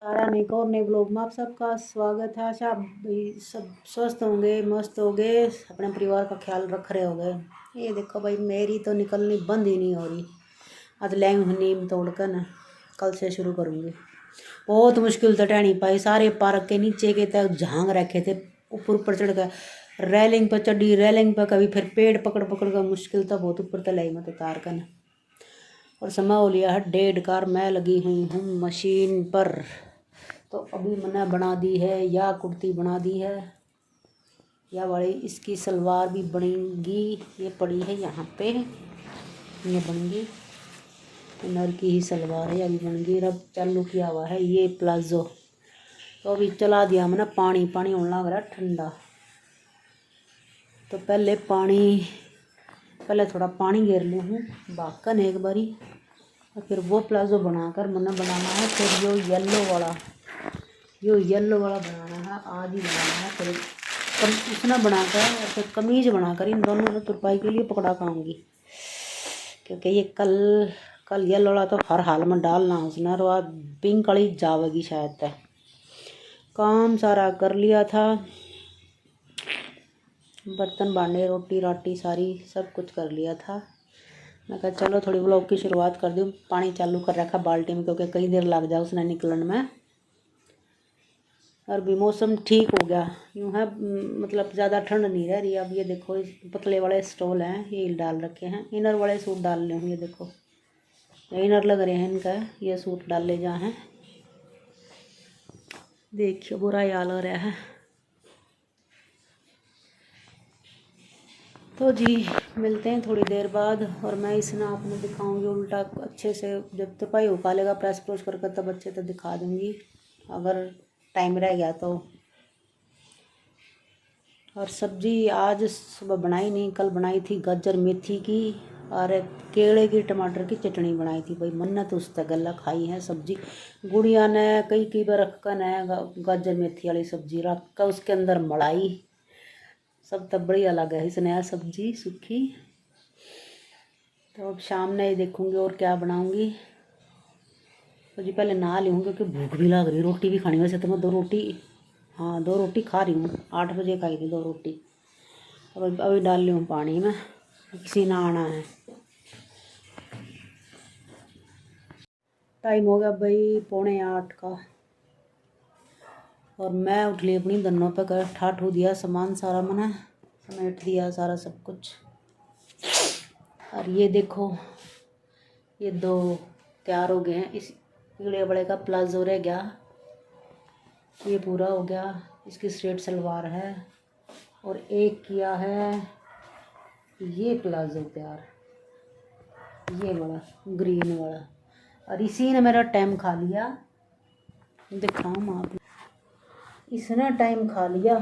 तारा ने एक और नए ब्लॉग में आप सबका स्वागत है। आशा भाई सब स्वस्थ होंगे, मस्त होंगे, अपने परिवार का ख्याल रख रहे होंगे। ये देखो भाई, मेरी तो निकलनी बंद ही नहीं हो रही। आज लाऊं नीम तोड़कर ना, कल से शुरू करूँगी। बहुत मुश्किल से टहनी पाई, सारे पार्क के नीचे के तक झांग रखे थे, ऊपर ऊपर चढ़ कर रेलिंग पर चढ़ी, रेलिंग पर कभी फिर पेड़ पकड़ पकड़ कर मुश्किल तो बहुत ऊपर तलाई मत उतार कर ना। और समय हो लिया है 1:30, मैं लगी हुई हूँ मशीन पर। तो अभी मैंने बना दी है, या कुर्ती बना दी है, या वाली इसकी सलवार भी बनेगी। ये पड़ी है यहाँ पे, ये बनेगी। नर की ही सलवार है, अभी बनेगी। अब चालू किया हुआ है ये प्लाजो। तो अभी चला दिया मैंने पानी, पानी होने लग रहा है ठंडा। तो पहले थोड़ा पानी घेर लूँ हूँ बाकन एक बारी, और फिर वो प्लाजो बनाकर मैंने बनाना है। फिर यो येलो वाला बनाना है, आज ही बनाना है। फिर उसने बनाकर फिर कमीज बनाकर इन दोनों में तुरपाई के लिए पकड़ा पाऊँगी, क्योंकि ये कल येलो वाला तो हर हाल में डालना उसने, और आज पिंक वाली जावेगी शायद तक। काम सारा कर लिया था, बर्तन भांडे रोटी राटी सारी सब कुछ कर लिया था। मैं कहा चलो थोड़ी व्लॉग की शुरुआत कर दूँ। पानी चालू कर रखा बाल्टी में, क्योंकि कई देर लग जाए उसने निकलने में। और भी मौसम ठीक हो गया, यूँ है मतलब ज़्यादा ठंड नहीं रह रही। अब ये देखो, इस पतले वाले स्टॉल हैं, ये डाल रखे हैं। इनर वाले सूट डाल रहे हूँ, ये देखो ये इनर लग रहे हैं इनका, ये सूट डाल ले जा हैं। देखिए बुरा हाल हो रहा है। तो जी मिलते हैं थोड़ी देर बाद, और मैं इस नाप में दिखाऊंगी उल्टा अच्छे से। जब तुरपाई उका लेगा प्रेस प्रोस करके तब अच्छे से दिखा दूंगी, अगर टाइम रह गया तो। और सब्जी आज सुबह बनाई नहीं, कल बनाई थी गाजर मेथी की और केले की टमाटर की चटनी बनाई थी। भाई मन्नत उस तक गला खाई है सब्जी। गुड़िया ने कई बार रख कर न गाजर मेथी वाली सब्जी रख कर उसके अंदर मलाई, सब तब बढ़िया लगा है इसने सब्जी सूखी। तो अब शाम में ही देखूँगी और क्या बनाऊँगी। तो जी पहले नहा लूँ, क्योंकि भूख भी लग रही, रोटी भी खानी। वैसे तो मैं 2 रोटी, हाँ 2 रोटी खा रही हूँ, 8 बजे खाई थी 2 रोटी। अब अभी डाल रही हूँ पानी में, किसी ना आना है। टाइम हो गया भाई 7:45 का, और मैं उठ ली अपनी दन्नों पे कर ठाठू दिया, सामान सारा मैंने समेट दिया सारा सब कुछ। और ये देखो, ये 2 तैयार हो गए हैं। इस कीड़े बड़े का प्लाजो रह गया, ये पूरा हो गया। इसकी स्ट्रेट सलवार है, और एक किया है ये प्लाजो तैयार, ये वाला ग्रीन वाला। और इसी ने मेरा टाइम खा लिया, दिखाऊँ आप, इसने टाइम खा लिया।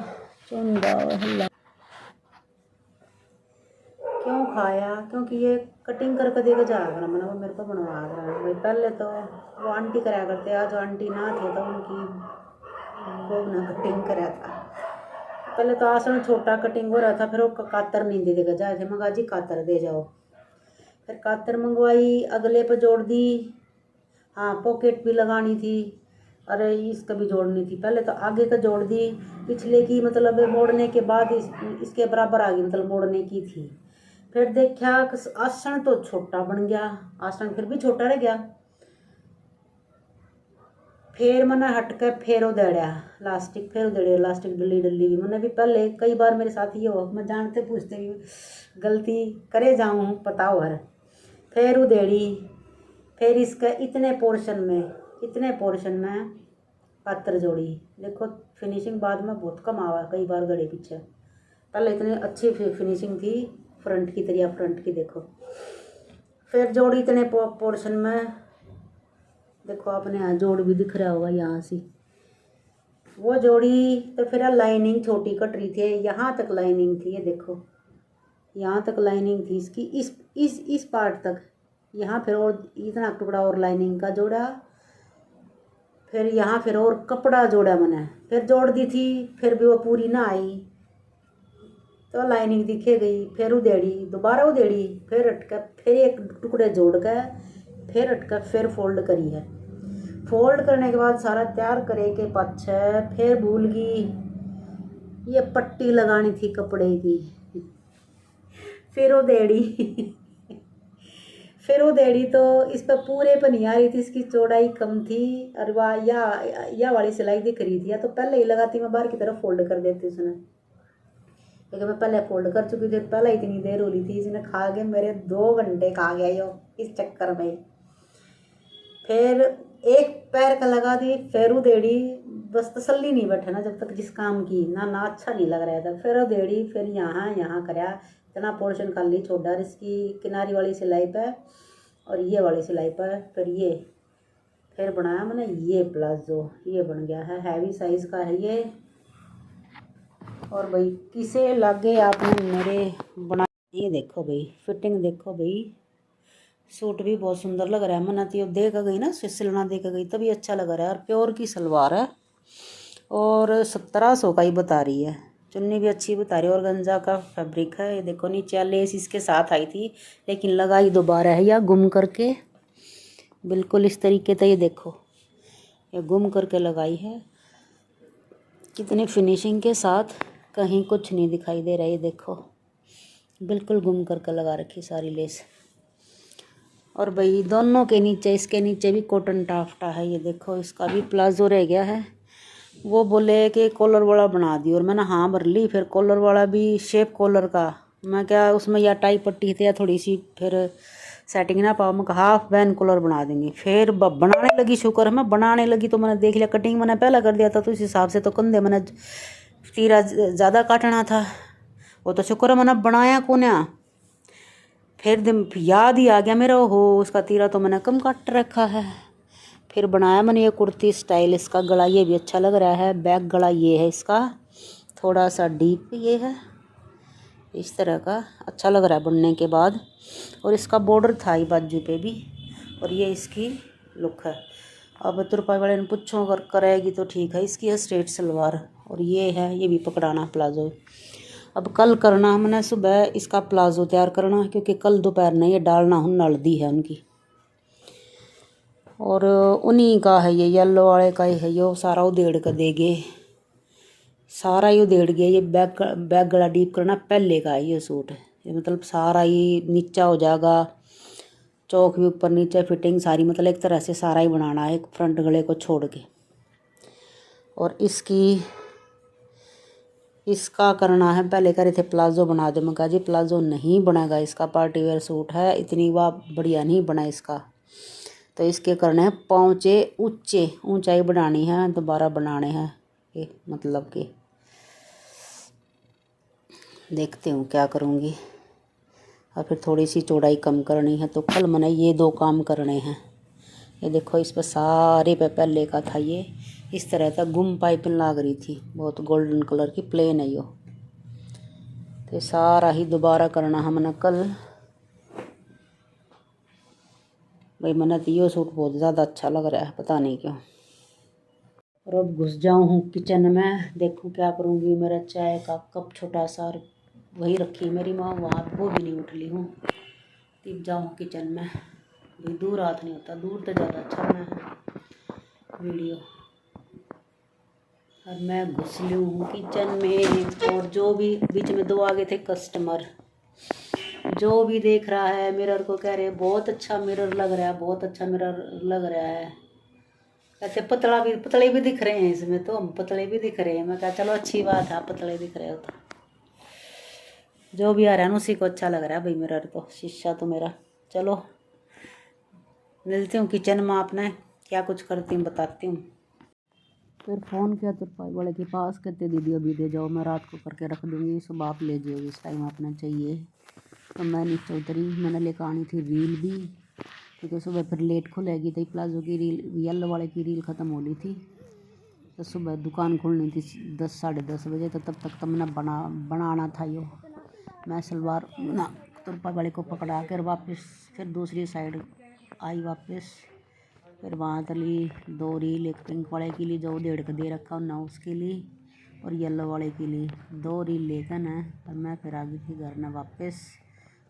चुंदा हल्ला क्यों खाया? क्योंकि ये कटिंग करके देकर जाया करा मैंने, वो मेरे को बनवा रहा है भाई। पहले तो वो आंटी कराया करते, आज आंटी ना थे तो उनकी वो ना कटिंग कराया था। पहले तो आसन छोटा कटिंग हो रहा था, फिर वो कातर नहीं दे देगा जाए थे। मगा जी कातर दे जाओ, फिर कातर मंगवाई, अगले पे जोड़ दी। हाँ पॉकेट भी लगानी थी, अरे इसका भी जोड़नी थी। पहले तो आगे का जोड़ दी, पिछले की मतलब मोड़ने के बाद इसके बराबर आ गई, मतलब मोड़ने की थी। फिर देखा आसन तो छोटा बन गया, आसन फिर भी छोटा रह गया। फिर मैंने हट कर फिर उधेड़ा लास्टिक, फिर उधेड़े लास्टिक डली भी। मैंने भी पहले कई बार मेरे साथ ये हो, मैं जानते पूछते भी गलती करे जाऊँ पता हो हर। फिर उधेड़ी, फिर इसका इतने पोर्शन में पात्र जोड़ी। देखो फिनिशिंग बाद में बहुत कम आवा कई बार गड़े पीछे, पहले इतनी अच्छी फिनिशिंग थी फ्रंट की तरह। फ्रंट की देखो, फिर जोड़ी इतने पोर्शन में। देखो आपने यहाँ जोड़ भी दिख रहा होगा यहाँ से, वो जोड़ी। तो फिर लाइनिंग छोटी कट रही थी, यहाँ तक लाइनिंग थी, ये देखो यहाँ तक लाइनिंग थी इसकी, इस पार्ट तक। यहाँ फिर और इतना टुकड़ा और लाइनिंग का जोड़ा, फिर यहाँ फिर और कपड़ा जोड़ा मैंने, फिर जोड़ दी थी। फिर भी वो पूरी ना आई तो लाइनिंग दिखे गई। फिर उधेड़ी, दोबारा उधेड़ी, फिर अटका, फिर एक टुकड़े जोड़ कर फिर अटका, फिर फोल्ड करी है। फोल्ड करने के बाद सारा तैयार करे के पाछे फिर भूल गई ये पट्टी लगानी थी कपड़े की। फिर वो देड़ी फिर वो देड़ी तो इस पर पूरे पर नहीं आ रही थी, इसकी चौड़ाई कम थी और वाह या वाली सिलाई दिख रही थी, या तो पहले ही लगाती मैं बाहर की तरफ फोल्ड कर देती उसने, लेकिन मैं पहले फोल्ड कर चुकी थी। पहले इतनी देर हो रही थी, इसने खा के मेरे 2 घंटे खा गया यो इस चक्कर में। फिर एक पैर का लगा दी, फिर उधेड़ी, बस तसल्ली नहीं बैठे ना जब तक जिस काम की ना अच्छा नहीं लग रहा था। फिर उधेड़ी, फिर यहाँ कराया, इतना पोर्शन खाली छोड़ा इसकी किनारी वाली सिलाई पर और ये वाली सिलाई पर। फिर बनाया मैंने ये प्लाजो, ये बन गया है, हैवी साइज़ का है ये। और भाई किसे लगे आपने मेरे बना, ये देखो भाई फिटिंग देखो भाई, सूट भी बहुत सुंदर लग रहा है। मना तो दे कर गई ना, सिलना दे कर गई तभी अच्छा लग रहा है। और प्योर की सलवार है और 1700 का ही बता रही है। चुन्नी भी अच्छी बता रही है और गंजा का फैब्रिक है। ये देखो नीचे लेस इसके साथ आई थी लेकिन लगाई दोबारा है या गुम करके, बिल्कुल इस तरीके से। ये देखो ये गुम करके लगाई है, कितनी फिनिशिंग के साथ, कहीं कुछ नहीं दिखाई दे रहा है। ये देखो बिल्कुल गुम करके लगा रखी सारी लेस। और भाई दोनों के नीचे, इसके नीचे भी कॉटन टाफ्टा है। ये देखो इसका भी प्लाजो रह गया है। वो बोले कि कॉलर वाला बना दी और मैंने हाँ भर ली। फिर कॉलर वाला भी शेप कॉलर का, मैं क्या उसमें या टाई पट्टी थी या थोड़ी सी फिर सेटिंग ना पाओ, मैं कहा हाफ बैन कॉलर बना देंगी। फिर बनाने लगी, शुक्र है मैं बनाने लगी तो मैंने देख लिया, कटिंग मैंने पहले कर दिया था तो उस हिसाब से तो कंधे मैंने तीरा ज़्यादा काटना था, वो तो शुक्र है मैंने बनाया को ना। फिर याद ही आ गया मेरा, हो उसका तीरा तो मैंने कम काट रखा है। फिर बनाया मैंने ये कुर्ती स्टाइल, इसका गला ये भी अच्छा लग रहा है। बैक गला ये है इसका, थोड़ा सा डीप ये है, इस तरह का अच्छा लग रहा है बनने के बाद। और इसका बॉर्डर था ही बाजू पे भी, और ये इसकी लुक है। अब तुरपाई वाले ने पूछो अगर करेगी तो ठीक है। इसकी है स्ट्रेट सलवार और ये है, ये भी पकड़ाना प्लाजो। अब कल करना हमने सुबह इसका प्लाजो तैयार करना, क्योंकि कल दोपहर में ये डालना हूँ, नलदी है उनकी। और उन्हीं का है ये येलो वाले का ही है, ये सारा उधेड़ कर देंगे, सारा ही उधेड़ गया। ये बैक गला डीप करना पहले का है ये सूट, ये मतलब सारा ही नीचा हो जाएगा, चौक भी ऊपर नीचे फिटिंग सारी, मतलब एक तरह से सारा ही बनाना है फ्रंट गले को छोड़ के। और इसका करना है, पहले कह रहे थे प्लाजो बना दो, मैं कहा जी प्लाजो नहीं बनेगा, इसका पार्टी वेयर सूट है, इतनी वाह बढ़िया नहीं बना इसका। तो इसके करने हैं पौचे ऊंचे, ऊंचाई बनानी है, दोबारा बनाने हैं ये, मतलब कि देखते हूँ क्या करूँगी। और फिर थोड़ी सी चौड़ाई कम करनी है, तो कल मैंने ये 2 काम करने हैं। ये देखो इस पर सारे पे पहले का था ये, इस तरह का गुम पाइपिंग लग रही थी, बहुत गोल्डन कलर की प्लेन है यो। तो सारा ही दोबारा करना है मैंने कल। भाई मैंने तो ये सूट बहुत ज़्यादा अच्छा लग रहा है, पता नहीं क्यों। और अब घुस जाऊँ हूँ किचन में, देखूँ क्या करूँगी। मेरा चाय का कप छोटा सा वही रखी मेरी माँ वहाँ, वो भी नहीं उठ ली हूँ। तब जाऊँ किचन में, भाई दूर हाथ नहीं होता, दूर तो ज़्यादा अच्छा बना है वीडियो। और मैं घुस ली हूँ किचन में। और जो भी बीच में 2 आगे थे कस्टमर, जो भी देख रहा है मिरर को कह रहे बहुत अच्छा मिरर लग रहा है, बहुत अच्छा मिरर लग रहा है। ऐसे पतले भी दिख रहे हैं इसमें, तो हम पतले भी दिख रहे हैं। मैं कहा चलो अच्छी बात है, पतले दिख रहे हो तो जो भी आ रहा है ना उसी को अच्छा लग रहा है भाई मिरर तो, शीशा तो मेरा। चलो मिलती हूँ किचन में, आपने क्या कुछ करती हूँ बताती हूँ। फिर फ़ोन किया तुरपाई वाले के पास, कहते दीदी अभी दे जाओ, मैं रात को करके रख दूँगी, सुबह आप ले जाओ, इस टाइम आपने चाहिए। तो मैं नीचे उतरी, मैंने लेकर आनी थी रील भी, क्योंकि सुबह फिर लेट खुलेगी। तो प्लाजो की रील, येलो वाले की रील ख़त्म हो रही थी, तो सुबह दुकान खुलनी थी 10 साढ़े 10 बजे, तो तब तक तो मैंने बनाना था यो। मैं सलवार ना तुरपा वाले को पकड़ा कर वापस फिर दूसरी साइड आई वापस। फिर वहाँ तली 2 रील, एक पिंक वाले के लिए जो डेढ़ का दे रखा ना उसके लिए, और येलो वाले के लिए 2 रील लेकर ना, और मैं फिर आ गई थी घर में वापस।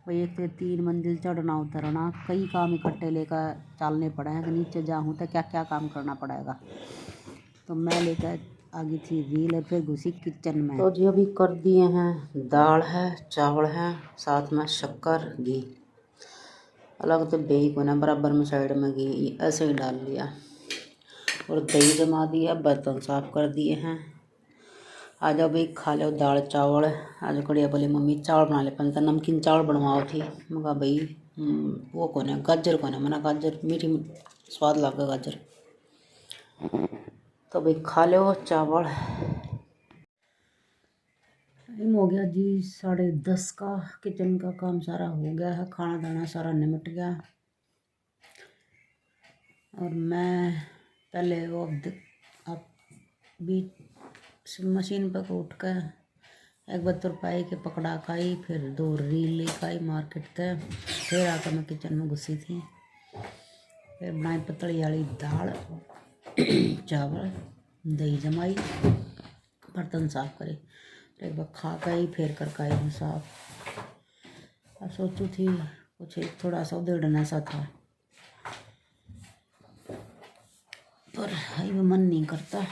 भाई एक तो 3 मंजिल चढ़ना उतरना, कई काम इकट्ठे लेकर चलने पड़े हैं कि नीचे जाऊँ तो क्या क्या काम करना पड़ेगा। तो मैं लेकर आ गई थी रील और फिर घुसी किचन में। तो जी अभी कर दिए हैं, दाल है, चावल है, साथ में शक्कर, घी। अलग तो बेही को ना, बराबर में साइड में घी ऐसे ही डाल लिया और दही जमा दिया, बर्तन साफ कर दिए हैं। आ जाओ भाई खा लो दाल चावल। आज कड़िया बोले मम्मी चावल बना ले, पर नमकीन चावल बनवाओ थी। मैं कहा भाई वो कौन है, गाजर कौन है, मना गाजर मीठी स्वाद लगा गाजर। तो भाई खा लो चावल। टाइम हो गया जी 10:30 का। किचन का काम सारा हो गया है, खाना दाना सारा निमट गया। और मैं पहले वो अब भी मशीन पर उठ कर एक बार तुरपाई के पकड़ा खाई, फिर 2 रील लेकर आई मार्केट से, फिर आकर मैं किचन में घुसी थी। फिर बनाई पतली वाली दाल चावल, दही जमाई, बर्तन साफ करे, एक बार खा गई फिर कर आई साफ। अब सोचू थी कुछ थोड़ा सा उधेड़ना सा था, पर ये मन नहीं करता।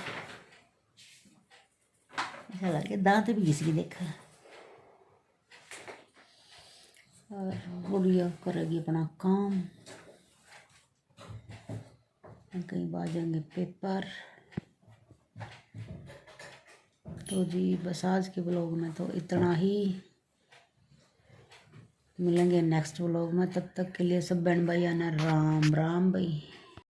ऐसा लगे दांत भी घिस के देखा। और गुड़िया करेगी अपना काम, कहीं बाजेंगे पेपर। तो जी बस आज के ब्लॉग में तो इतना ही। मिलेंगे नेक्स्ट ब्लॉग में, तब तक के लिए सब बहन भाई आना राम राम भाई।